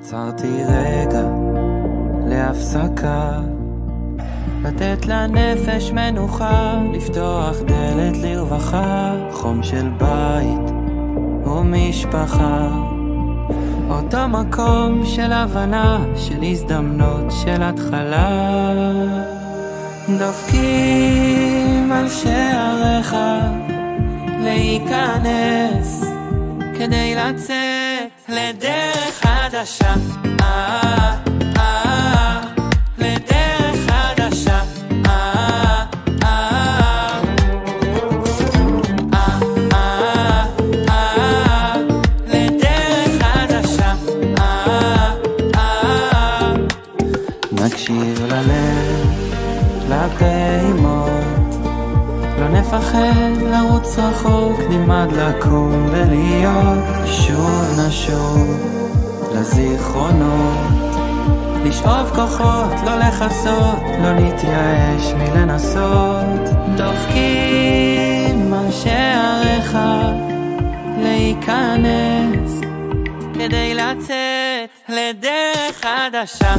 עצרתי רגע להפסקה, לתת לנפש מנוחה, לפתוח דלת לרווחה, חום של בית ומשפחה, אותו מקום של הבנה, של הזדמנות, של התחלה. דופקים על שעריך להיכנס כדי לצאת לדרך חדשה, לדרך חדשה, לדרך חדשה. נקשיב ללב, לפעימות, לא נפחד לרוץ רחוק, נלמד לקום ולהיות, שוב נשוב לזיכרונות, לשאוב כוחות, לא לחסות, לא נתייאש מלנסות. דופקים על שעריך להיכנס כדי לצאת לדרך חדשה,